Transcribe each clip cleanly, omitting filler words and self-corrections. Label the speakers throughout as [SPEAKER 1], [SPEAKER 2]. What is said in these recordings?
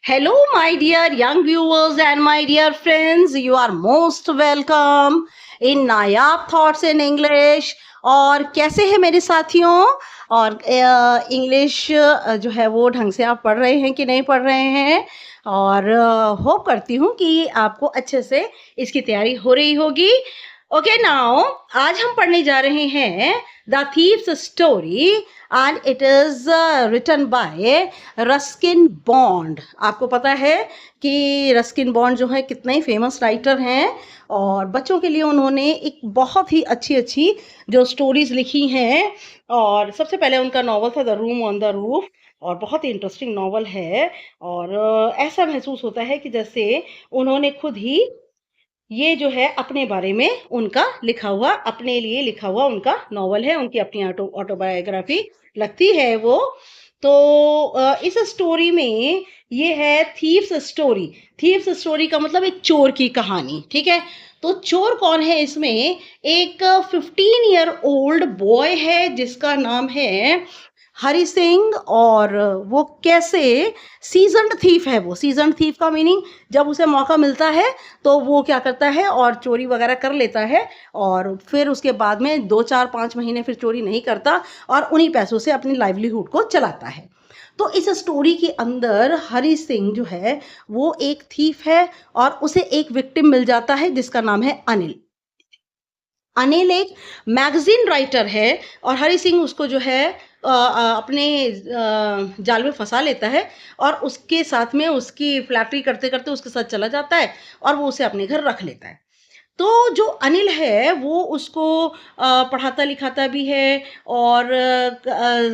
[SPEAKER 1] Hello, my dear young viewers and my dear friends. You are most welcome in Nayab thoughts in English. और कैसे हैं मेरे साथियों? और इंग्लिश जो है वो ढंग से आप पढ़ रहे हैं कि नहीं पढ़ रहे हैं? और होप करती हूँ कि आपको अच्छे से इसकी तैयारी हो रही होगी। ओके नाउ, आज हम पढ़ने जा रहे हैं the thieves story and it is written by Ruskin Bond. आपको पता है कि रस्किन बॉन्ड जो है कितने फेमस राइटर हैं और बच्चों के लिए उन्होंने एक बहुत ही अच्छी अच्छी जो स्टोरीज लिखी हैं। और सबसे पहले उनका नॉवल था the room on the roof, और बहुत ही इंटरेस्टिंग नॉवल है। और ऐसा महसूस होता है कि जैसे उन्होंने खुद ही ये जो है अपने बारे में उनका लिखा हुआ, अपने लिए लिखा हुआ उनका नॉवल है, उनकी अपनी ऑटोबायोग्राफी लगती है वो। तो इस स्टोरी में ये है थीव्स स्टोरी। थीव्स स्टोरी का मतलब एक चोर की कहानी, ठीक है। तो चोर कौन है इसमें? एक 15 ओल्ड बॉय है जिसका नाम है हरि सिंह। और वो कैसे सीजन्ड थीफ है। वो सीजन्ड थीफ का मीनिंग, जब उसे मौका मिलता है तो वो क्या करता है और चोरी वगैरह कर लेता है, और फिर उसके बाद में 2 4 5 महीने फिर चोरी नहीं करता और उन्हीं पैसों से अपनी लाइवलीहुड को चलाता है। तो इस स्टोरी के अंदर हरि सिंह जो है वो एक थीफ है और उसे एक विक्टिम मिल जाता है जिसका नाम है अनिल। अनिल एक मैगजीन राइटर है और हरि सिंह उसको जो है अपने जाल में फंसा लेता है और उसके साथ में उसकी फ्लैटरी करते करते उसके साथ चला जाता है और वो उसे अपने घर रख लेता है। तो जो अनिल है वो उसको पढ़ाता लिखाता भी है और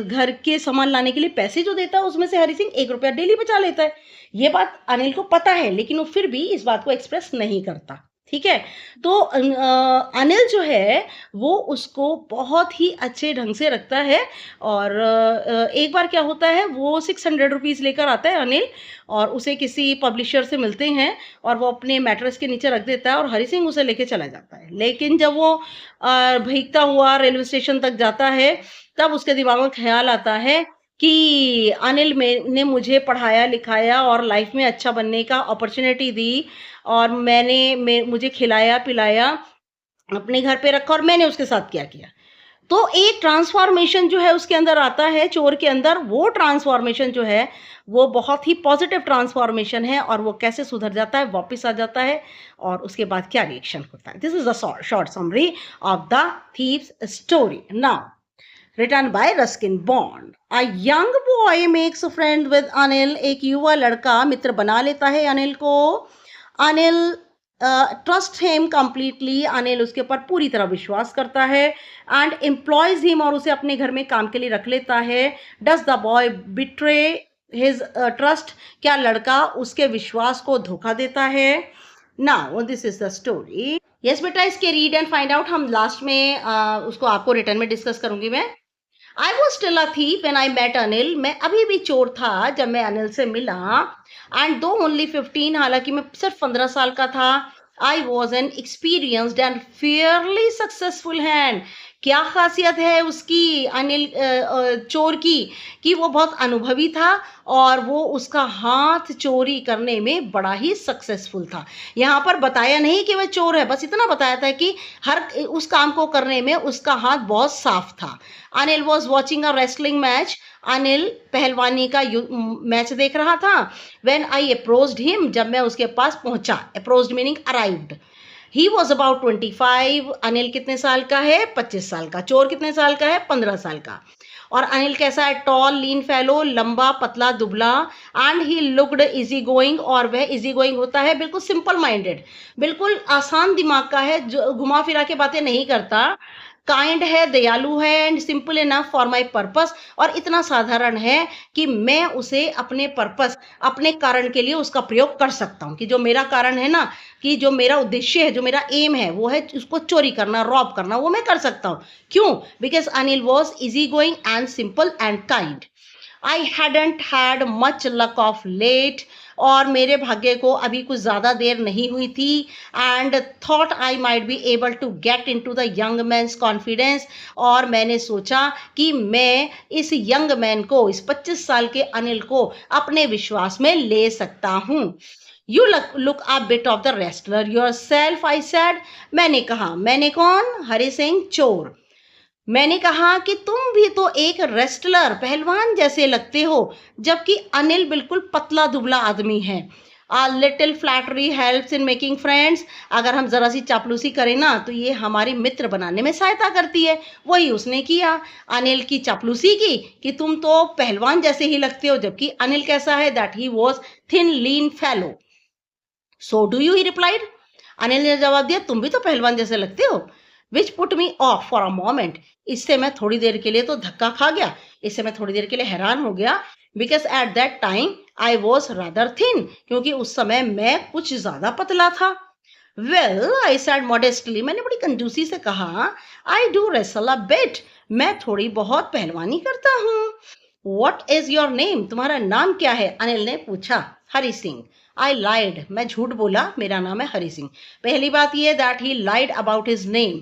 [SPEAKER 1] घर के सामान लाने के लिए पैसे जो देता है उसमें से हरि सिंह 1 रुपया डेली बचा लेता है। ये बात अनिल को पता है लेकिन वो फिर भी इस बात को एक्सप्रेस नहीं करता, ठीक है। तो अनिल जो है वो उसको बहुत ही अच्छे ढंग से रखता है। और एक बार क्या होता है, वो 600 रुपीज़ लेकर आता है अनिल, और उसे किसी पब्लिशर से मिलते हैं और वो अपने मैट्रेस के नीचे रख देता है और हरि सिंह उसे लेके चला जाता है। लेकिन जब वो भीगता हुआ रेलवे स्टेशन तक जाता है तब उसके दिमाग में ख्याल आता है कि अनिल ने मुझे पढ़ाया लिखाया और लाइफ में अच्छा बनने का अपॉर्चुनिटी दी, और मुझे खिलाया पिलाया, अपने घर पे रखा और मैंने उसके साथ क्या किया। तो एक ट्रांसफॉर्मेशन जो है उसके अंदर आता है चोर के अंदर। वो ट्रांसफॉर्मेशन जो है वो बहुत ही पॉजिटिव ट्रांसफॉर्मेशन है और वो कैसे सुधर जाता है, वापस आ जाता है, और उसके बाद क्या रिएक्शन होता है। This is the short summary of the thieves story. Now written by Ruskin Bond. A young boy makes a friend with Anil. एक युवा लड़का मित्र बना लेता है अनिल को। Anil trust him completely. Anil उसके ऊपर पूरी तरह विश्वास करता है एंड एम्प्लॉयज हिम, और उसे अपने घर में काम के लिए रख लेता है। Does the boy betray his trust. क्या लड़का उसके विश्वास को धोखा देता है? Now this is the story. Yes बेटा, इसके रीड एंड फाइंड आउट हम लास्ट में उसको आपको रिटर्न में डिस्कस करूंगी मैं। I was still a thief when I met Anil. मैं अभी भी चोर था जब मैं अनिल से मिला। एंड दो ओनली 15, हालांकि मैं सिर्फ 15 साल का था। I was an experienced and Fairlie successful hand. क्या खासियत है उसकी, अनिल चोर की, कि वो बहुत अनुभवी था और वो उसका हाथ चोरी करने में बड़ा ही सक्सेसफुल था। यहाँ पर बताया नहीं कि वह चोर है, बस इतना बताया था कि हर उस काम को करने में उसका हाथ बहुत साफ था। Anil was watching a wrestling match. Anil पहलवानी का मैच देख रहा था। वेन आई अप्रोच्ड हिम, जब मैं उसके पास पहुंचा। Approached meaning arrived. He was about 25। Anil कितने साल का है? 25 साल का। चोर कितने साल का है? 15 साल का। और अनिल कैसा है? टॉल लीन फेलो, लंबा पतला दुबला। And he looked easy going, और वह इजी गोइंग होता है बिल्कुल सिंपल माइंडेड, बिल्कुल आसान दिमाग का है, जो घुमा फिरा के बातें नहीं करता। काइंड है, दयालु है, and simple enough for my purpose. और इतना साधारण है कि मैं उसे अपने पर्पस, अपने कारण के लिए उसका प्रयोग कर सकता हूँ। कि जो मेरा कारण है ना, कि जो मेरा उद्देश्य है, जो मेरा एम है, वो है उसको चोरी करना, रॉब करना, वो मैं कर सकता हूँ। क्यों? Because Anil was easy going and simple and kind. I hadn't had much luck of late, और मेरे भाग्य को अभी कुछ ज़्यादा देर नहीं हुई थी, and thought I might be able to get into the young man's confidence, और मैंने सोचा कि मैं इस यंग मैन को, इस 25 साल के अनिल को अपने विश्वास में ले सकता हूँ। You look a bit of the wrestler your self, I said. मैंने कहा, मैंने कौन? हरि सिंह चोर। मैंने कहा कि तुम भी तो एक रेस्लर, पहलवान जैसे लगते हो, जबकि अनिल बिल्कुल पतला दुबला आदमी है। आ little flattery helps in making friends, अगर हम जरा सी चापलूसी करें ना तो ये हमारी मित्र बनाने में सहायता करती है। वही उसने किया, अनिल की चापलूसी की कि तुम तो पहलवान जैसे ही लगते हो, जबकि अनिल कैसा है? That he was thin lean fellow. So do you, he replied. Anil ने जवाब दिया, तुम भी तो पहलवान जैसे लगते हो। Which put me of for a moment, इससे मैं थोड़ी देर के लिए तो धक्का खा गया, इससे मैं थोड़ी देर के लिए हैरान हो गया। Because at that time I was rather thin, क्योंकि उस समय मैं कुछ ज्यादा पतला था। वेल, आई सेड मॉडेस्टली, मैंने बड़ी कंजूसी से कहा, I do wrestle a bit, मैं थोड़ी बहुत पहलवानी करता हूँ। वॉट इज योर नेम, तुम्हारा नाम क्या है? अनिल ने पूछा। हरि सिंह। आई लाइड, मैं झूठ बोला, मेरा नाम है हरि सिंह। पहली बात यह that he lied about his name.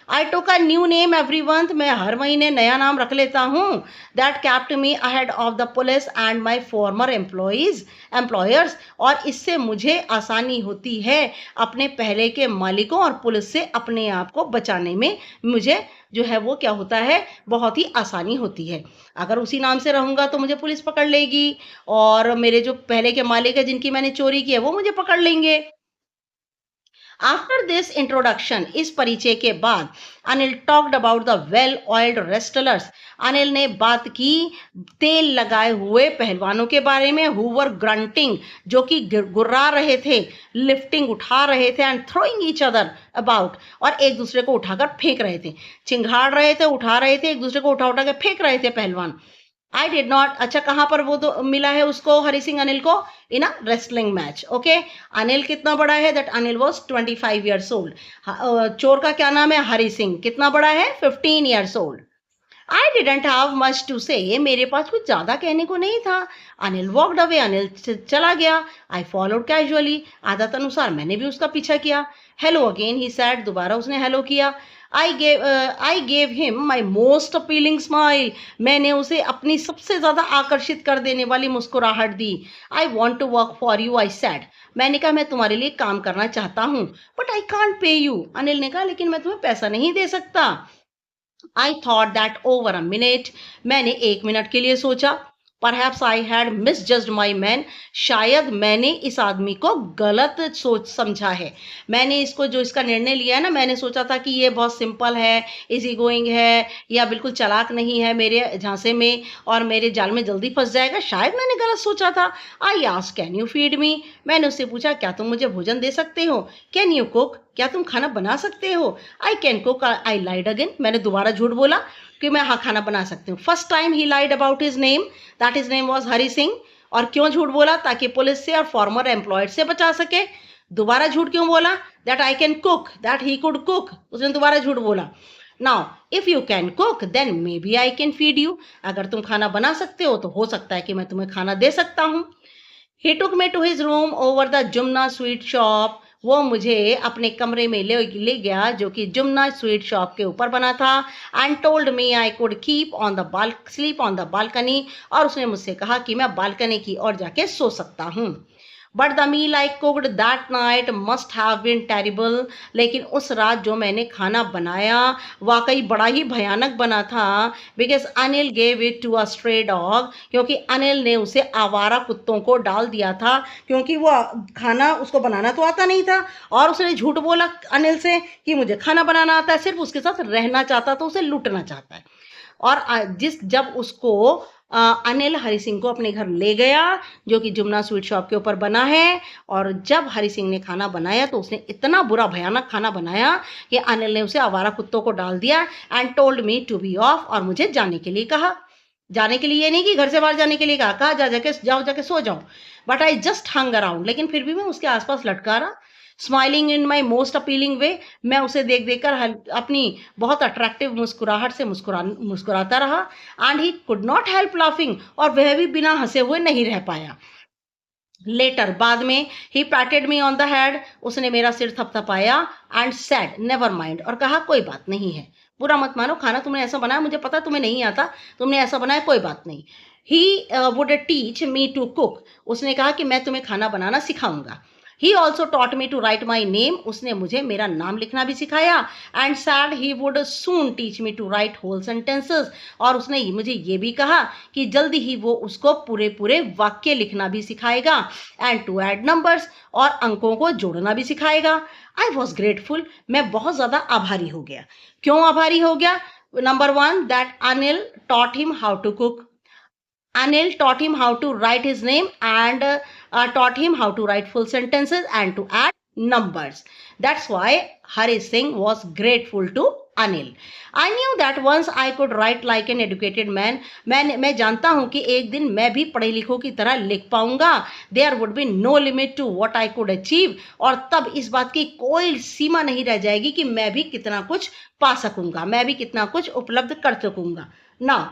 [SPEAKER 1] I took a new name every month, मैं हर महीने नया नाम रख लेता हूँ। That kept me ahead of the police and my former employers, और इससे मुझे आसानी होती है अपने पहले के मालिकों और पुलिस से अपने आप को बचाने में। मुझे जो है वो क्या होता है, बहुत ही आसानी होती है। अगर उसी नाम से रहूंगा तो मुझे पुलिस पकड़ लेगी, और मेरे जो पहले के मालिक है जिनकी मैंने चोरी की है वो मुझे पकड़ लेंगे। आफ्टर दिस इंट्रोडक्शन, इस परिचय के बाद, Anil talked about the well oiled wrestlers, Anil ने बात की तेल लगाए हुए पहलवानों के बारे में, हु वर ग्रंटिंग, जो कि गुर्रा रहे थे, लिफ्टिंग, उठा रहे थे, and throwing each other about, और एक दूसरे को उठाकर फेंक रहे थे, चिंगाड़ रहे थे, उठा रहे थे, एक दूसरे को उठा उठा के फेंक रहे थे पहलवान। आई डिड नॉट, अच्छा कहाँ पर वो तो मिला है उसको, हरि सिंह अनिल को? इन अ रेसलिंग मैच। ओके, अनिल कितना बड़ा है? That Anil was 25 years old. चोर का क्या नाम है? हरि सिंह। कितना बड़ा है? 15 years old. I didn't have much to say, मेरे पास कुछ ज्यादा कहने को नहीं था। अनिल वॉकड अवे, अनिल चला गया। आई फॉलोड कैजुअली, आदत अनुसार मैंने भी उसका पीछा किया। हेलो अगेन, ही सैड, दोबारा उसने हेलो किया। I gave him my most appealing smile, मैंने उसे अपनी सबसे ज्यादा आकर्षित कर देने वाली मुस्कुराहट दी। I want to work for you, I said, मैंने कहा मैं तुम्हारे लिए काम करना चाहता हूँ। But I can't pay you, Anil ने कहा लेकिन मैं तुम्हें पैसा नहीं दे सकता। I thought that over a minute, मैंने 1 मिनट के लिए सोचा। Perhaps I had misjudged my man, शायद मैंने इस आदमी को गलत सोच समझा है। मैंने इसको, जो इसका निर्णय लिया है ना, मैंने सोचा था कि ये बहुत सिंपल है, इजी गोइंग है, या बिल्कुल चालाक नहीं है मेरे झांसे में और मेरे जाल में जल्दी फंस जाएगा। शायद मैंने गलत सोचा था। I asked can you feed me, मैंने उससे पूछा क्या तुम मुझे भोजन दे सकते हो? कैन यू कुक, क्या तुम खाना बना सकते हो? I can cook, I lied again, मैंने दोबारा झूठ बोला कि मैं हाँ खाना बना सकती हूँ। First time he lied about his name, that his name was Hari Singh. और क्यों झूठ बोला? ताकि पुलिस से और फॉर्मर एम्प्लॉयड से बचा सके। दोबारा झूठ क्यों बोला? That I can cook, that he could cook, उसने दोबारा झूठ बोला। Now if you can cook then maybe I can feed you, अगर तुम खाना बना सकते हो तो हो सकता है कि मैं तुम्हें खाना दे सकता हूँ। He took me to his room over the Jumna sweet shop, वो मुझे अपने कमरे में ले गया जो कि जुमना स्वीट शॉप के ऊपर बना था। And told me I could sleep on the balcony, और उसने मुझसे कहा कि मैं बालकनी की ओर जाके सो सकता हूँ। But the meal I cooked that night must have been terrible, लेकिन उस रात जो मैंने खाना बनाया वाकई बड़ा ही भयानक बना था। Because Anil gave it to a stray dog, क्योंकि अनिल ने उसे आवारा कुत्तों को डाल दिया था, क्योंकि वो खाना उसको बनाना तो आता नहीं था, और उसने झूठ बोला अनिल से कि मुझे खाना बनाना आता है, सिर्फ उसके साथ रहना चाहता तो उसे लूटना चाहता है। और जब उसको अनिल हरि सिंह को अपने घर ले गया जो कि जुमना स्वीट शॉप के ऊपर बना है, और जब हरि सिंह ने खाना बनाया तो उसने इतना बुरा भयानक खाना बनाया कि अनिल ने उसे आवारा कुत्तों को डाल दिया। And told me to be off, और मुझे जाने के लिए कहा। जाने के लिए ये नहीं कि घर से बाहर जाने के लिए कहा, जाके सो जाओ। But I just hung around, लेकिन फिर भी मैं उसके आसपास लटका रहा। Smiling in my most appealing way, मैं उसे देख देख कर अपनी बहुत अट्रैक्टिव मुस्कुराहट से मुस्कुराता रहा। And he could not help laughing, और वह भी बिना हंसे हुए नहीं रह पाया। लेटर, बाद में, he patted me on the head, उसने मेरा सिर थपथपाया एंड सेड नेवर माइंड, और कहा कोई बात नहीं है, बुरा मत मानो, खाना तुमने ऐसा बनाया, मुझे पता तुम्हें नहीं आता, तुमने ऐसा बनाया, कोई बात नहीं। He would teach me to cook, उसने कहा कि मैं तुम्हें खाना बनाना सिखाऊंगा। He also taught me to write my name, उसने मुझे मेरा नाम लिखना भी सिखाया। And said he would soon teach me to write whole sentences, और उसने मुझे ये भी कहा कि जल्दी ही वो उसको पूरे पूरे वाक्य लिखना भी सिखाएगा। एंड टू ऐड नंबर्स, और अंकों को जोड़ना भी सिखाएगा। आई वॉज ग्रेटफुल, मैं बहुत ज़्यादा आभारी हो गया। क्यों आभारी हो गया? Number one, that Anil taught him how to cook. Anil taught him how to write his name and taught him how to write full sentences and to add numbers. That's why Hari Singh was grateful to Anil. I knew that once I could write like an educated man. मैं जानता हूँ कि एक दिन मैं भी पढ़े लिखों की तरह लिख पाऊंगा. There would be no limit to what I could achieve. और तब इस बात की कोई सीमा नहीं रह जाएगी कि मैं भी कितना कुछ पा सकूंगा, मैं भी कितना कुछ उपलब्ध कर सकूंगा. Now,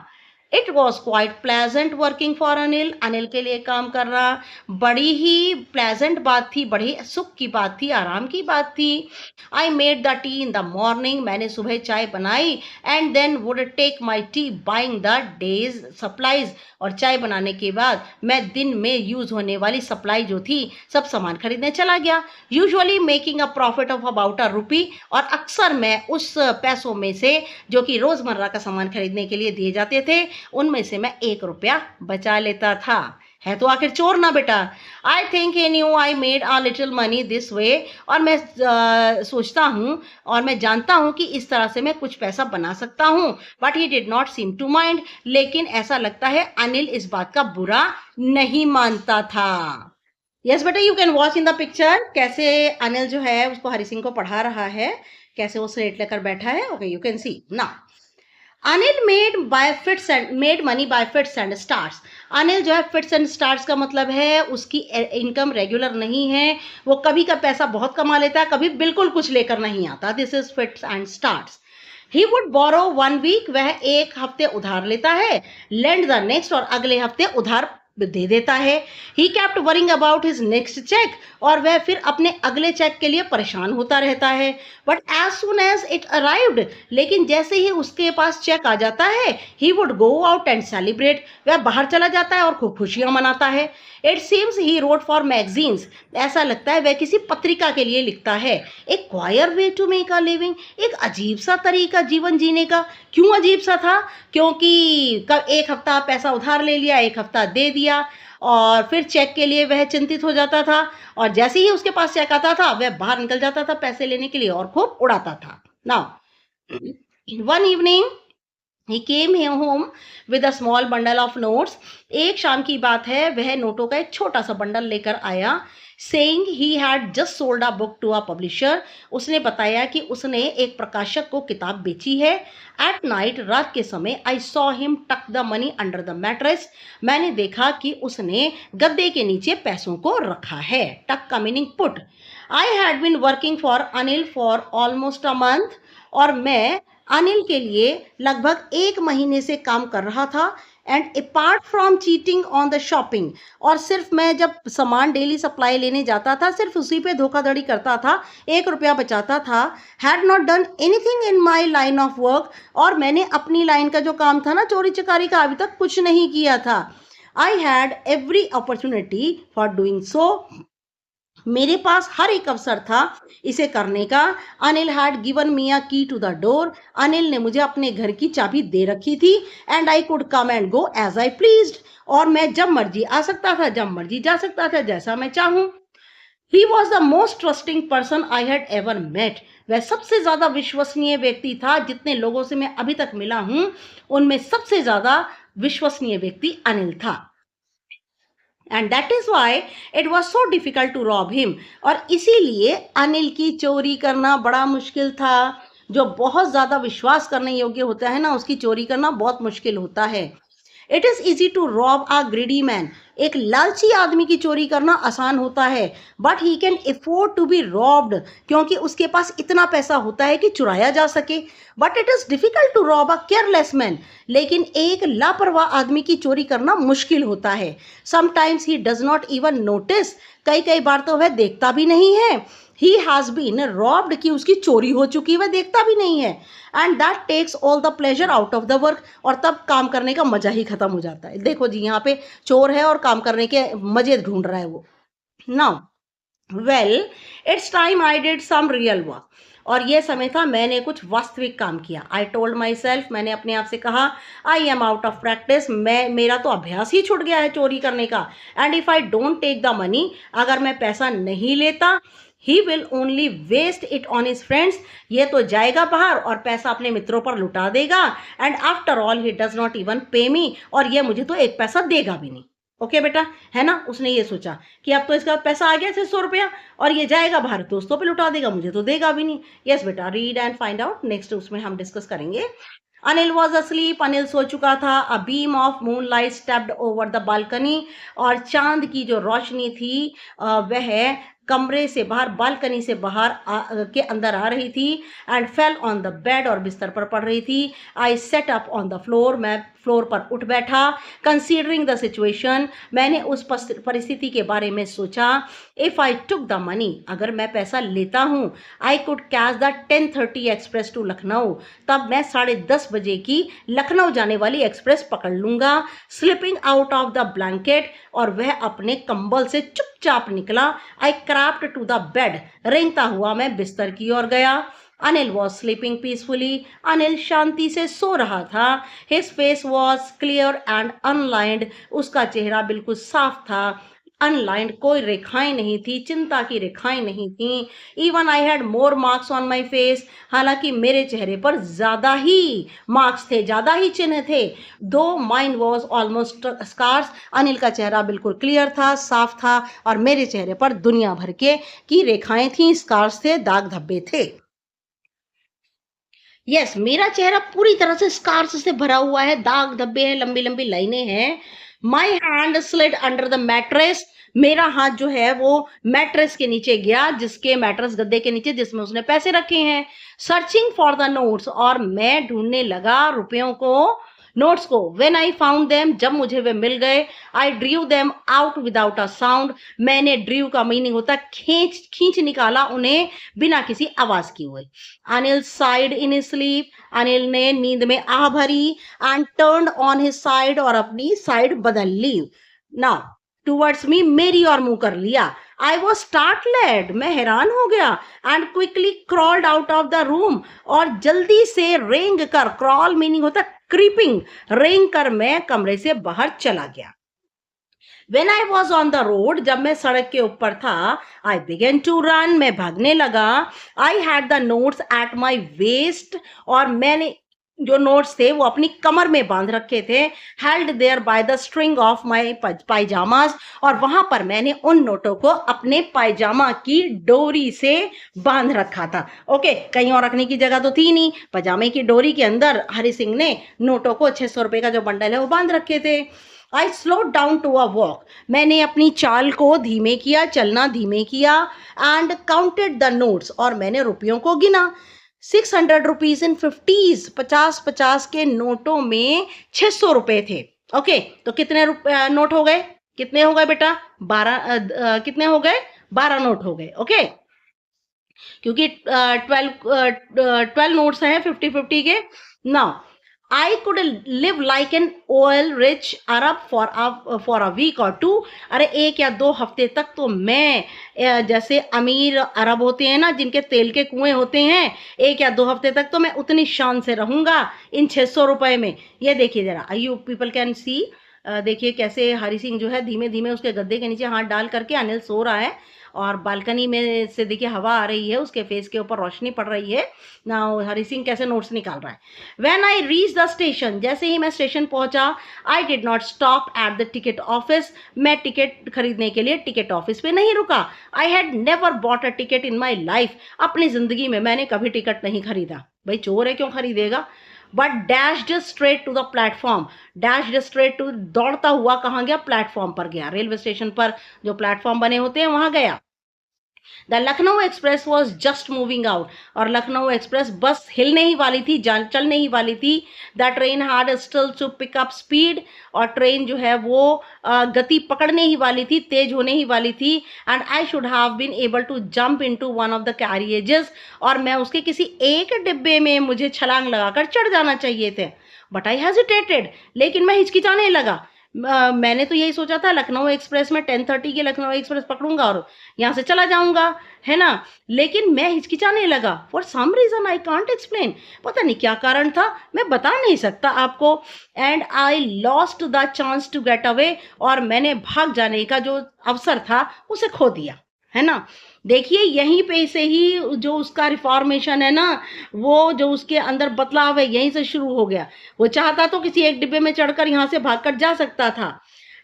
[SPEAKER 1] it was quite pleasant working for Anil, Anil के लिए काम करना बड़ी ही प्लेजेंट बात थी, बड़ी सुख की बात थी, आराम की बात थी. I made the tea in the morning, मैंने सुबह चाय बनाई. And then would take my tea buying the day's supplies, और चाय बनाने के बाद मैं दिन में यूज होने वाली सप्लाई जो थी सब सामान खरीदने चला गया. Usually making a profit of about a rupee, और अक्सर मैं उस पैसों में से जो कि रोजमर्रा का सामान खरीदने के लिए दिए जाते थे उनमें से मैं 1 रुपया बचा लेता था. है तो आखिर चोर ना बेटा. I think he new I made a little money this way, और मैं सोचता हूँ और मैं जानता हूँ कि इस तरह से मैं कुछ पैसा बना सकता हूँ. But he did not seem to mind, लेकिन ऐसा लगता है अनिल इस बात का बुरा नहीं मानता था. यस बेटा, you can watch in the picture कैसे अनिल जो है उसको हरि सिंह को पढ़ा रहा है, कैसे वो स्लेट लेकर बैठा है. ओके, यू कैन सी ना. Anil made money by fits and starts. Anil जो है फिट्स एंड स्टार्ट्स का मतलब है उसकी इनकम रेगुलर नहीं है, वो कभी का पैसा बहुत कमा लेता है, कभी बिल्कुल कुछ लेकर नहीं आता. This is fits and starts. He would borrow 1 week, वह 1 हफ्ते उधार लेता है. लेंड द नेक्स्ट, और अगले हफ्ते उधार दे देता है. He kept worrying about his next cheque, और वह फिर अपने अगले चेक के लिए परेशान होता रहता है. But as soon as it arrived, लेकिन जैसे ही उसके पास चेक आ जाता है, he would go out and celebrate, वह बाहर चला जाता है और खूब खुशियां मनाता है. It seems he wrote for magazines, ऐसा लगता है वह किसी पत्रिका के लिए लिखता है. एक queer way to make a living, एक अजीब सा तरीका जीवन जीने का. क्यों अजीब सा था? क्योंकि 1 हफ्ता पैसा उधार ले लिया, 1 हफ्ता दे दिया, और फिर चेक के लिए वह चिंतित हो जाता था, और जैसे ही उसके पास चेक आता था वह बाहर निकल जाता था पैसे लेने के लिए और खूब उड़ाता था. Now one evening he came home with a small bundle of notes. एक शाम की बात है, वह नोटों का एक छोटा सा बंडल लेकर आया. saying he had just sold a book to a publisher. उसने बताया कि उसने एक प्रकाशक को किताब बेची है. At night, रात के समय, I saw him tuck the money under the mattress. मैंने देखा कि उसने गद्दे के नीचे पैसों को रखा है. tuck का meaning put. I had been working for Anil for almost a month. और मैं अनिल के लिए लगभग 1 महीने से काम कर रहा था. And apart from cheating on the shopping, और सिर्फ मैं जब सामान डेली सप्लाई लेने जाता था सिर्फ उसी पे धोखाधड़ी करता था, 1 रुपया बचाता था. Had not done anything in my line of work, और मैंने अपनी लाइन का जो काम था ना चोरी चकारी का, अभी तक कुछ नहीं किया था. I had every opportunity for doing so, मेरे पास हर एक अवसर था इसे करने का. अनिल हैड गिवन मी अ की टू द डोर, अनिल ने मुझे अपने घर की चाबी दे रखी थी. And I could come and go as I pleased, और मैं जब मर्जी आ सकता था, जब मर्जी जा सकता था, जैसा मैं चाहूँ. He was the most trusting person I had ever met. वह सबसे ज्यादा विश्वसनीय व्यक्ति था जितने लोगों से मैं अभी तक मिला हूं, उनमें सबसे ज्यादा विश्वसनीय व्यक्ति अनिल था. And that is why it was so difficult to rob him, और इसीलिए अनिल की चोरी करना बड़ा मुश्किल था. जो बहुत ज़्यादा विश्वास करने योग्य होता है ना, उसकी चोरी करना बहुत मुश्किल होता है. It is easy to rob a greedy man, एक लालची आदमी की चोरी करना आसान होता है, but he can afford to be robbed, क्योंकि उसके पास इतना पैसा होता है कि चुराया जा सके। But it is difficult to rob a careless man, लेकिन एक लापरवाह आदमी की चोरी करना मुश्किल होता है। Sometimes he does not even notice, कई कई बार तो वह देखता भी नहीं है। ही हैज बीन रॉब्ड, कि उसकी चोरी हो चुकी, वह देखता भी नहीं है। And that takes all the pleasure out of the work, और तब काम करने का मजा ही खत्म हो जाता है। देखो जी, यहाँ पे चोर है और काम करने के मजे ढूंढ रहा है वो। Now well, it's time I did some real work, और ये समय था मैंने कुछ वास्तविक काम किया। आई टोल्ड माई सेल्फ, मैंने अपने आप से कहा, I am out of practice, मेरा तो अभ्यास ही छूट गया है चोरी करने का। And if I don't take the money, अगर मैं पैसा नहीं लेता, he will only waste it on his friends, ये तो जाएगा बाहर और पैसा अपने मित्रों पर लुटा देगा। And after all he does not even पे मी, और ये मुझे तो एक पैसा देगा भी नहीं। ओके बेटा, है ना, उसने ये सोचा कि अब तो इसका पैसा आ गया 600 रुपया, और ये जाएगा बाहर दोस्तों पे लुटा देगा, मुझे तो देगा भी नहीं। यस बेटा, read and find out, next उसमें हम डिस्कस करेंगे। अनिल वॉज asleep, अनिल सो चुका था। A beam of moon light stepped over the balcony, और चांद की जो रोशनी थी वह कमरे से बाहर, बालकनी से बाहर के अंदर आ रही थी। And fell on the bed, और बिस्तर पर पड़ रही थी। I sat up on the floor, मैं फ्लोर पर उठ बैठा। कंसीडरिंग द सिचुएशन, मैंने उस परिस्थिति के बारे में सोचा। If I took the money, अगर मैं पैसा लेता हूँ, I could catch the 10:30 express to Lucknow, तब मैं 10:30 बजे की लखनऊ जाने वाली एक्सप्रेस पकड़ लूंगा। Slipping out of the blanket, और वह अपने कंबल से चुपचाप निकला। I crept to the bed, रेंगता हुआ मैं बिस्तर की ओर गया। Anil was sleeping peacefully, Anil शांति से सो रहा था। His face was clear and unlined, उसका चेहरा बिल्कुल साफ था, अनलाइंड, कोई रेखाएं नहीं थी, चिंता की रेखाएं नहीं थी। Even I had more marks on my face, हालांकि मेरे चेहरे पर ज्यादा ही मार्क्स थे, ज्यादा ही चिन्ह थे। दो mind was almost scars, Anil का चेहरा बिल्कुल क्लियर था, साफ था, और मेरे चेहरे पर दुनिया भर के की रेखाएं थी, स्कार्स थे, दाग धब्बे थे। यस, मेरा चेहरा पूरी तरह से स्कार्स से भरा हुआ है, दाग धब्बे हैं, लंबी लंबी लाइनें हैं। My hand slid under the mattress, मेरा हाथ जो है वो मैट्रेस के नीचे गया, जिसके मैट्रेस गद्दे के नीचे जिसमें उसने पैसे रखे हैं। सर्चिंग फॉर द नोट्स, और मैं ढूंढने लगा रुपयों को, नोट्स को। व्हेन आई फाउंड देम, जब मुझे वे मिल गए। I drew them out without a sound, मैंने ड्रीव का मीनिंग होता खींच खींच निकाला उन्हें बिना किसी आवाज की हुए। Anil side in his sleep, Anil ने नींद में आह भरी। And turned on his side, और अपनी साइड बदल ली। नाउ टूवर्ड्स मी, मेरी और मुंह कर लिया। आई वॉज स्टार्टलेड, मैं हैरान हो गया। And quickly crawled out of the room, और जल्दी से रेंग कर, क्रॉल मीनिंग होता क्रीपिंग, रेंग कर मैं कमरे से बाहर चला गया। When I was on the road, जब मैं सड़क के ऊपर था, I began to run, मैं भागने लगा। I had the notes at my waist, और मैंने जो नोट्स थे वो अपनी कमर में बांध रखे थे। Held there by the string of my pyjamas, और वहां पर मैंने उन नोटों को अपने पायजामा की डोरी से बांध रखा था। ओके, कहीं और रखने की जगह तो थी नहीं, पजामे की डोरी के अंदर हरि सिंह ने नोटों को 600 रुपए का जो बंडल है वो बांध रखे थे। I slow down to a walk, मैंने अपनी चाल को धीमे किया, चलना धीमे किया। एंड काउंटेड द नोट्स, और मैंने रुपयों को गिना। 600 रुपीज इन 50s, 50 के नोटों में 600 रुपए थे। ओके, तो कितने नोट हो गए, कितने हो गए बेटा, 12 कितने हो गए, 12 नोट हो गए। ओके, क्योंकि 12 नोट्स हैं 50-50 के। Now I could live like an oil rich Arab for a week or two. अरे 1 या 2 हफ्ते तक तो मैं जैसे अमीर अरब होते हैं ना, जिनके तेल के कुएं होते हैं, 1 या 2 हफ्ते तक तो मैं उतनी शान से रहूंगा इन 600 रुपए में। ये देखिए जरा, यू पीपल कैन सी, देखिए कैसे हरि सिंह जो है धीमे धीमे उसके गद्दे के नीचे हाथ डाल करके, अनिल सो रहा है, और बालकनी में से देखिए हवा आ रही है, उसके फेस के ऊपर रोशनी पड़ रही है ना। हरि सिंह कैसे नोट्स निकाल रहा है। When I reach the station, जैसे ही मैं स्टेशन पहुंचा, आई did not stop at the ticket office, मैं टिकट खरीदने के लिए टिकट ऑफिस पे नहीं रुका। I had never bought a ticket in my life, अपनी जिंदगी में मैंने कभी टिकट नहीं खरीदा। भाई चोर है, क्यों खरीदेगा। But dashed straight to the platform, dashed straight to, दौड़ता हुआ कहाँ गया, प्लेटफॉर्म पर गया, रेलवे स्टेशन पर जो प्लेटफॉर्म बने होते हैं वहां गया। The Lucknow express was just moving out, और लखनऊ एक्सप्रेस बस हिलने ही वाली थी, चलने ही वाली थी। The train had still to pick up speed, और ट्रेन जो है वो गति पकड़ने ही वाली थी, तेज होने ही वाली थी। And I should have been able to jump into one of the carriages, और मैं उसके किसी एक डिब्बे में मुझे छलांग लगाकर चढ़ जाना चाहिए थे। बट आई हेजिटेटेड, लेकिन मैं हिचकिचाने लगा। मैंने तो यही सोचा था लखनऊ एक्सप्रेस में 10:30 के लखनऊ एक्सप्रेस पकड़ूंगा और यहाँ से चला जाऊंगा, है ना। लेकिन मैं हिचकिचाने लगा, for some reason I can't explain, पता नहीं क्या कारण था, मैं बता नहीं सकता आपको। And I lost the chance to get away, और मैंने भाग जाने का जो अवसर था उसे खो दिया, है ना। देखिए यहीं पे से ही जो उसका रिफॉर्मेशन है ना, वो जो उसके अंदर बदलाव है यहीं से शुरू हो गया। वो चाहता तो किसी एक डिब्बे में चढ़कर यहाँ से भागकर जा सकता था।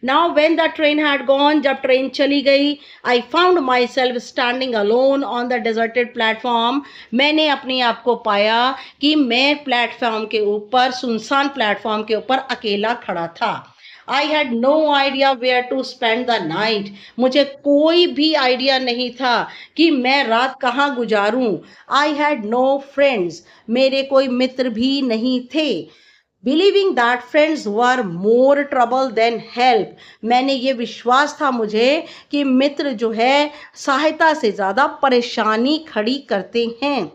[SPEAKER 1] Now when the train had gone, जब ट्रेन चली गई, I found my self standing alone on the deserted platform, मैंने अपने आप को पाया कि मैं प्लेटफॉर्म के ऊपर, सुनसान प्लेटफॉर्म के ऊपर अकेला खड़ा था। I had no idea where to spend the night, मुझे कोई भी आइडिया नहीं था कि मैं रात कहाँ गुजारूं। आई हैड नो फ्रेंड्स, मेरे कोई मित्र भी नहीं थे। Believing that friends were more trouble than help, मैंने ये विश्वास था मुझे कि मित्र जो है सहायता से ज़्यादा परेशानी खड़ी करते हैं।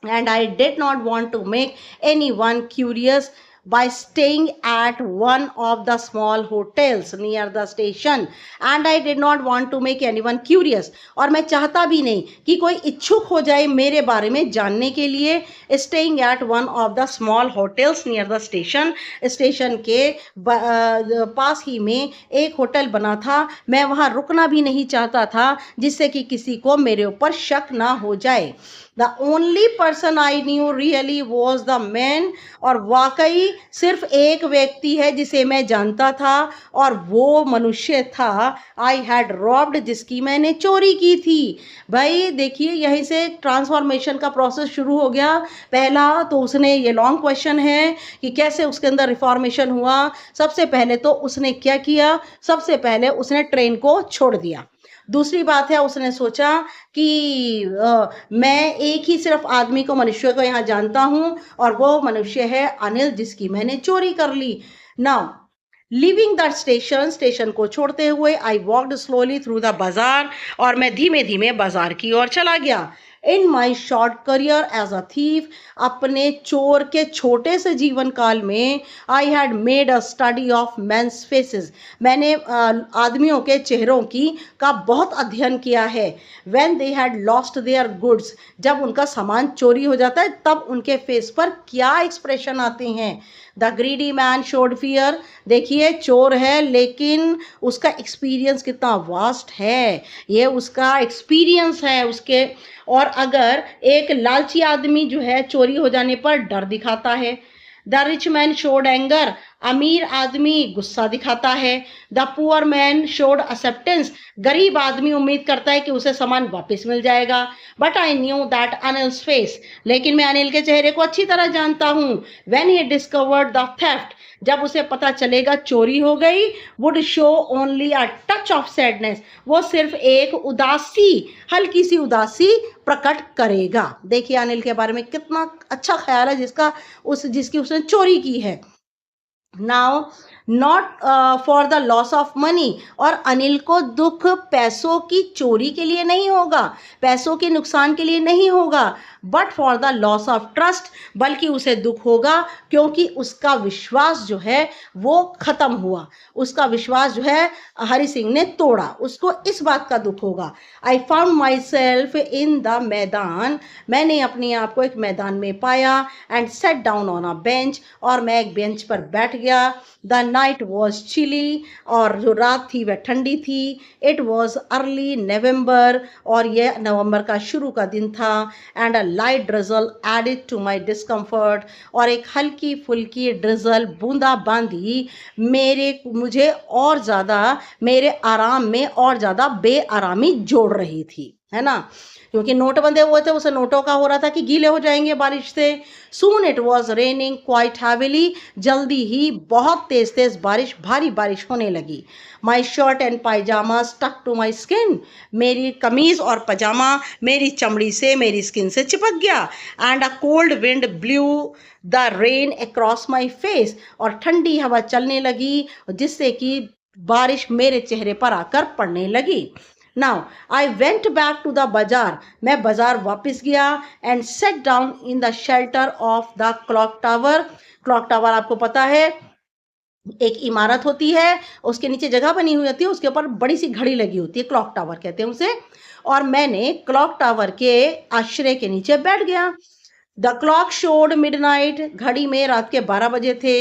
[SPEAKER 1] And I did not want to make anyone curious by staying at one of the small hotels near the station, and I did not want to make anyone curious, और मैं चाहता भी नहीं कि कोई इच्छुक हो जाए मेरे बारे में जानने के लिए। staying at one of the small hotels near the station, station के पास ही में एक होटल बना था, मैं वहाँ रुकना भी नहीं चाहता था जिससे कि किसी को मेरे ऊपर शक ना हो जाए। The only person I knew really was the man, और वाकई सिर्फ एक व्यक्ति है जिसे मैं जानता था, और वो मनुष्य था I had robbed, जिसकी मैंने चोरी की थी। भाई देखिए यहीं से ट्रांसफॉर्मेशन का प्रोसेस शुरू हो गया। पहला तो उसने, ये लॉन्ग क्वेश्चन है कि कैसे उसके अंदर रिफॉर्मेशन हुआ। सबसे पहले तो उसने क्या किया, सबसे पहले उसने ट्रेन को छोड़ दिया। दूसरी बात है उसने सोचा कि मैं एक ही सिर्फ आदमी को, मनुष्य को यहाँ जानता हूँ, और वो मनुष्य है अनिल, जिसकी मैंने चोरी कर ली। Now leaving that station, station को छोड़ते हुए I walked slowly through the bazaar, और मैं धीमे धीमे बाजार की ओर चला गया। In my short career as a thief, अपने चोर के छोटे से जीवन काल में I had made a study of men's faces, मैंने आदमियों के चेहरों का बहुत अध्ययन किया है। When they had lost their goods, जब उनका सामान चोरी हो जाता है तब उनके फेस पर क्या एक्सप्रेशन आते हैं। The greedy man showed fear, देखिए चोर है लेकिन उसका एक्सपीरियंस कितना वास्ट है, ये उसका एक्सपीरियंस है उसके। और अगर एक लालची आदमी जो है चोरी हो जाने पर डर दिखाता है। The rich man showed anger, अमीर आदमी गुस्सा दिखाता है। The poor man showed acceptance, गरीब आदमी उम्मीद करता है कि उसे सामान वापस मिल जाएगा। But I knew that Anil's face, लेकिन मैं अनिल के चेहरे को अच्छी तरह जानता हूँ। When he discovered the theft, जब उसे पता चलेगा चोरी हो गई, would show only a touch of sadness, वो सिर्फ एक उदासी, हल्की सी उदासी प्रकट करेगा। देखिए अनिल के बारे में कितना अच्छा ख्याल है जिसकी उसने चोरी की है। Now not for the loss of money, और अनिल को दुख पैसों की चोरी के लिए नहीं होगा, पैसों के नुकसान के लिए नहीं होगा, but for the loss of trust, बल्कि उसे दुख होगा क्योंकि उसका विश्वास जो है वो खत्म हुआ, उसका विश्वास जो है हरि सिंह ने तोड़ा, उसको इस बात का दुख होगा। I found my self in the मैदान, मैंने अपने आप को एक मैदान में पाया। And sat down on a bench, और मैं एक बेंच पर बैठ गया। द नाइट वॉज चिली, और जो रात थी वह ठंडी थी। इट वॉज अर्ली नवंबर, और यह नवंबर का शुरू का दिन था। And a light drizzle added to my discomfort, और एक हल्की फुल्की ड्रिजल बूंदाबांदी मुझे और ज़्यादा, मेरे आराम में और ज़्यादा बेआरामी जोड़ रही थी, है ना, क्योंकि नोट बंधे हुए थे, उसे नोटों का हो रहा था कि गीले हो जाएंगे बारिश से। Soon it was raining quite heavily, जल्दी ही बहुत तेज तेज बारिश, भारी बारिश होने लगी। My shirt and pyjama stuck to my skin, मेरी कमीज और पजामा मेरी चमड़ी से, मेरी स्किन से चिपक गया। And a cold wind blue the rain across my face, और ठंडी हवा चलने लगी जिससे कि बारिश मेरे चेहरे पर आकर पड़ने लगी। Now I went back to the bazaar, मैं बाजार वापस गया and sat down in the shelter of the clock tower. Clock tower आपको पता है, एक इमारत होती है, उसके नीचे जगह बनी हुई होती है, उसके ऊपर बड़ी सी घड़ी लगी होती है, क्लॉक टावर कहते हैं उसे। और मैंने क्लॉक टावर के आश्रय के नीचे बैठ गया। द क्लॉक शोड मिडनाइट, घड़ी में रात के 12 बजे थे।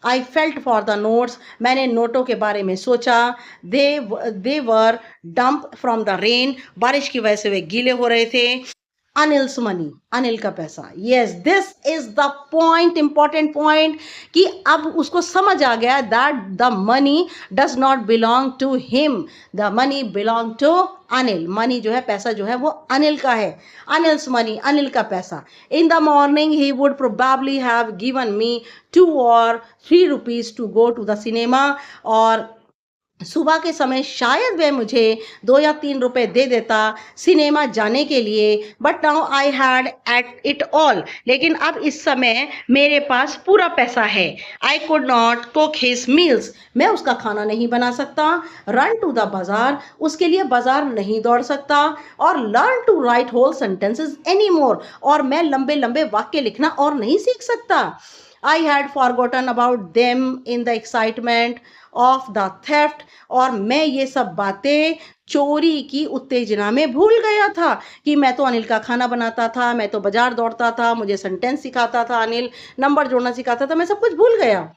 [SPEAKER 1] I felt for the notes, मैंने नोटों के बारे में सोचा। दे वर डंप फ्रॉम द रेन, बारिश की वजह से वे गीले हो रहे थे। अनिल्स मनी, अनिल का पैसा। Yes, this is the point, important point, कि अब उसको समझ आ गया that the money does not belong to him, the money belong to Anil. Money जो है, पैसा जो है, वो अनिल का है। अनिल्स मनी, अनिल का पैसा। In the morning he would probably have given me 2 or 3 rupees to go to the cinema, और सुबह के समय शायद वह मुझे 2 या 3 रुपए दे देता सिनेमा जाने के लिए। But now I had at it all, लेकिन अब इस समय मेरे पास पूरा पैसा है। I could not cook his meals, मैं उसका खाना नहीं बना सकता। रन टू द बाजार, उसके लिए बाजार नहीं दौड़ सकता। और learn to write whole sentences any more, और मैं लंबे लंबे वाक्य लिखना और नहीं सीख सकता। I had forgotten about them in the excitement of the theft, और मैं ये सब बातें चोरी की उत्तेजना में भूल गया था कि मैं तो अनिल का खाना बनाता था, मैं तो बाजार दौड़ता था, मुझे सेंटेंस सिखाता था अनिल, नंबर जोड़ना सिखाता था, मैं सब कुछ भूल गया।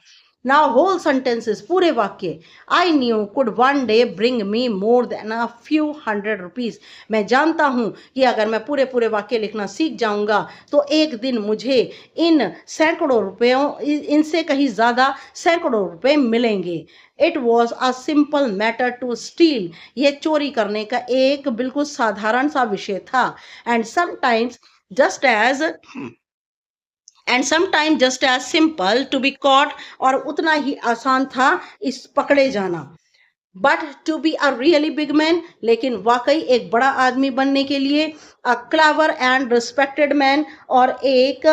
[SPEAKER 1] नाउ होल सेंटेंसेस, पूरे वाक्य। I knew could one day bring me more than a few 100 rupees, मैं जानता हूँ कि अगर मैं पूरे पूरे वाक्य लिखना सीख जाऊंगा तो एक दिन मुझे इन सैकड़ों रुपयों, इनसे कहीं ज़्यादा सैकड़ों रुपए मिलेंगे। It was a simple matter to steal, ये चोरी करने का एक बिल्कुल साधारण सा विषय था। And sometimes just as and sometime just as simple to be caught, और उतना ही आसान था इस पकड़े जाना। But to be a really big man, लेकिन वाकई एक बड़ा आदमी बनने के लिए, a clever and respected man, और एक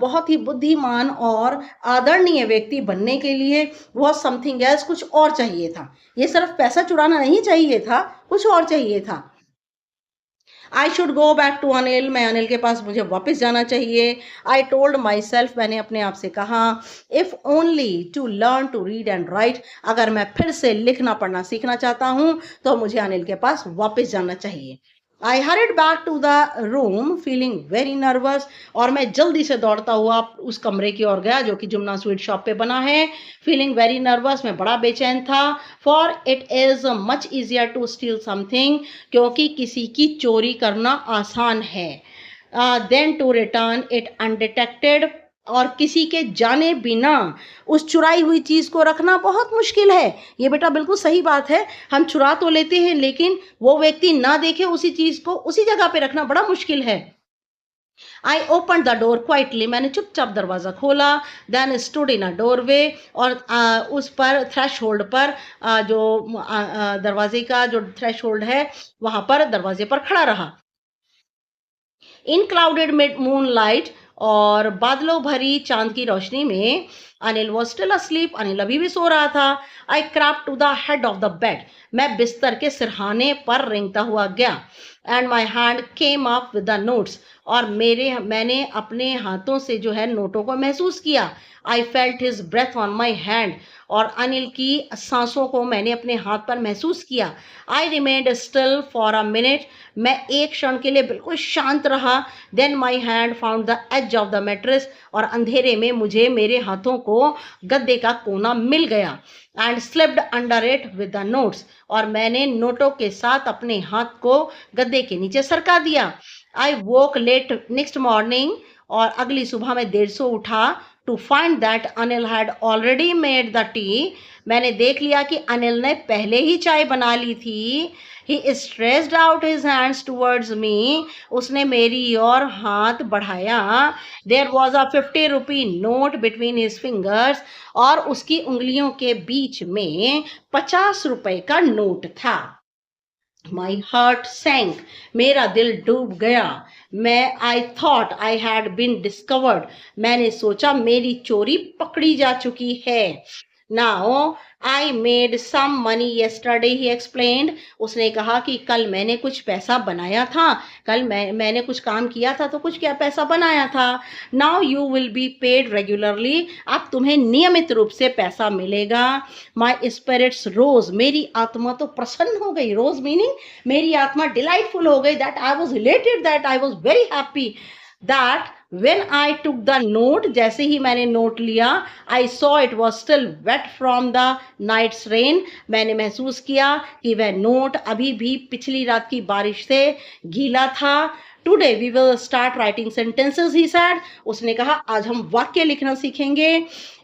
[SPEAKER 1] बहुत ही बुद्धिमान और आदरणीय व्यक्ति बनने के लिए वह समथिंग एल्स, कुछ और चाहिए था। ये सिर्फ पैसा चुराना नहीं चाहिए था, कुछ और चाहिए था। I should go back to Anil, मैं अनिल के पास, मुझे वापस जाना चाहिए। आई टोल्ड माई सेल्फ, मैंने अपने आप से कहा। If only to learn to read and write, अगर मैं फिर से लिखना पढ़ना सीखना चाहता हूँ तो मुझे अनिल के पास वापस जाना चाहिए। I hurried back to the room feeling very nervous, और मैं जल्दी से दौड़ता हुआ उस कमरे की ओर गया जो कि जुमना स्वीट शॉप पे बना है। फीलिंग वेरी नर्वस, मैं बड़ा बेचैन था। For it is much easier to steal something, क्योंकि किसी की चोरी करना आसान है, than to return it undetected, और किसी के जाने बिना उस चुराई हुई चीज़ को रखना बहुत मुश्किल है। ये बेटा बिल्कुल सही बात है, हम चुरा तो लेते हैं लेकिन वो व्यक्ति ना देखे उसी चीज़ को उसी जगह पे रखना बड़ा मुश्किल है। I open the door quietly, मैंने चुपचाप दरवाज़ा खोला। Then stood in a doorway, और उस पर थ्रेश होल्ड पर, दरवाजे का जो थ्रेश होल्ड है वहाँ पर दरवाजे पर खड़ा रहा। In clouded mid moonlight, और बादलों भरी चांद की रोशनी में Anil was still asleep, Anil अभी भी सो रहा था। I crept to the head of the bed, मैं बिस्तर के सिरहाने पर रेंगता हुआ गया। And my hand came up with the notes, और मैंने अपने हाथों से जो है नोटों को महसूस किया। I felt his breath on my hand, और अनिल की सांसों को मैंने अपने हाथ पर महसूस किया। I remained still for a minute, मैं एक क्षण के लिए बिल्कुल शांत रहा। Then my hand found the edge of the mattress, और अंधेरे में मुझे मेरे हाथों को गद्दे का कोना मिल गया। And slipped under it with the notes, और मैंने नोटों के साथ अपने हाथ को गद्दे के नीचे सरका दिया। I woke late next morning, और अगली सुबह मैं देर से उठा। To find that Anil had already made the tea, मैंने देख लिया कि अनिल ने पहले ही चाय बना ली थी। He stretched out his hands towards me. उसने मेरी ओर हाथ बढ़ाया. There was a 50 rupee note between his fingers. और उसकी उंगलियों के बीच में 50 रुपए का नोट था. My heart sank. मेरा दिल डूब गया. I thought I had been discovered. मैंने सोचा मेरी चोरी पकड़ी जा चुकी है. Now I made some money yesterday, he explained. उसने कहा कि कल मैंने कुछ पैसा बनाया था. कल मैंने कुछ काम किया था तो कुछ क्या पैसा बनाया था. Now you will be paid regularly. अब तुम्हें नियमित रूप से पैसा मिलेगा. My spirits rose. मेरी आत्मा तो प्रसन्न हो गई. Rose meaning मेरी आत्मा डिलाइटफुल हो गई. That I was elated, that I was very happy. That when I took the note, जैसे ही मैंने नोट लिया, I saw it was still wet from the night's rain. मैंने महसूस किया कि वह नोट अभी भी पिछली रात की बारिश से गीला था. Today we will start writing sentences, he said. उसने कहा आज हम वाक्य लिखना सीखेंगे.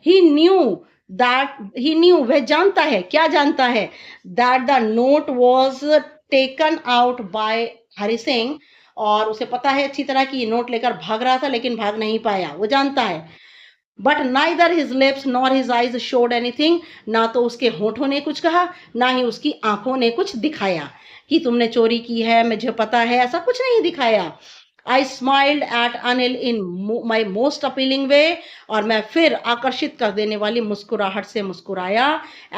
[SPEAKER 1] He knew, वह जानता है. क्या जानता है? That the note was taken out by Hari Singh. और उसे पता है अच्छी तरह कि ये नोट लेकर भाग रहा था लेकिन भाग नहीं पाया. वो जानता है. But neither his lips nor his eyes showed anything. ना तो उसके होठों ने कुछ कहा, ना ही उसकी आंखों ने कुछ दिखाया कि तुमने चोरी की है, मुझे पता है. ऐसा कुछ नहीं दिखाया. I smiled at Anil in my most appealing way. और मैं फिर आकर्षित कर देने वाली मुस्कुराहट से मुस्कुराया.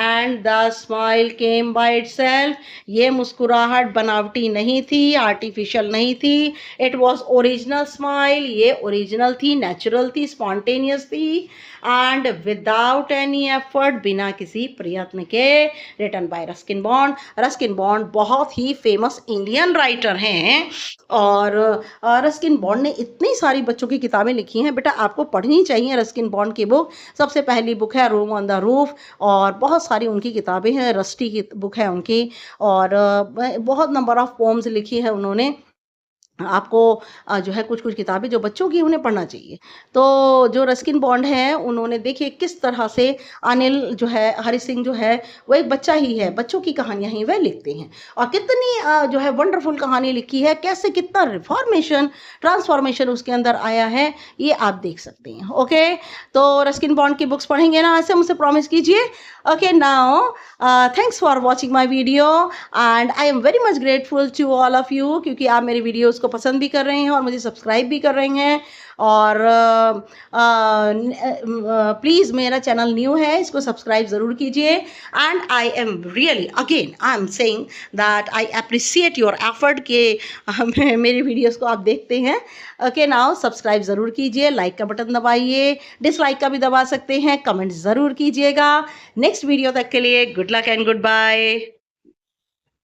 [SPEAKER 1] And the smile came by itself. ये मुस्कुराहट बनावटी नहीं थी, आर्टिफिशियल नहीं थी. It was original smile. ये ओरिजिनल थी, नेचुरल थी, स्पॉन्टेनियस थी. And without any effort, बिना किसी प्रयत्न के. Written by Ruskin bond. Ruskin bond बहुत ही फेमस इंडियन राइटर हैं. और रस्किन बॉन्ड ने इतनी सारी बच्चों की किताबें लिखी हैं. बेटा आपको पढ़नी चाहिए रस्किन बॉन्ड की बुक. सबसे पहली बुक है रूम ऑन द रूफ. और बहुत सारी उनकी किताबें हैं. रस्टी की बुक है उनकी. और बहुत नंबर ऑफ पोम्स लिखी है उन्होंने. आपको जो है कुछ कुछ किताबें जो बच्चों की उन्हें पढ़ना चाहिए. तो जो रस्किन बॉन्ड है उन्होंने देखिए किस तरह से अनिल जो है, हरि सिंह जो है वो एक बच्चा ही है. बच्चों की कहानियां ही वह लिखते हैं. और कितनी जो है वंडरफुल कहानी लिखी है. कैसे कितना ट्रांसफॉर्मेशन उसके अंदर आया है ये आप देख सकते हैं. ओके, तो रस्किन बॉन्ड की बुक्स पढ़ेंगे ना, ऐसे मुझसे प्रॉमिस कीजिए. Okay, now thanks for watching my video. And I am very much grateful to all of you क्योंकि आप मेरी वीडियोज़ को पसंद भी कर रहे हैं और मुझे सब्सक्राइब भी कर रहे हैं. और प्लीज़ मेरा चैनल न्यू है, इसको सब्सक्राइब ज़रूर कीजिए. And I am really again I am saying that I appreciate your effort कि मेरी वीडियोस को आप देखते हैं. ओके, नाउ सब्सक्राइब ज़रूर कीजिए, लाइक का बटन दबाइए, डिसलाइक का भी दबा सकते हैं, कमेंट ज़रूर कीजिएगा. नेक्स्ट वीडियो तक के लिए good luck and good bye.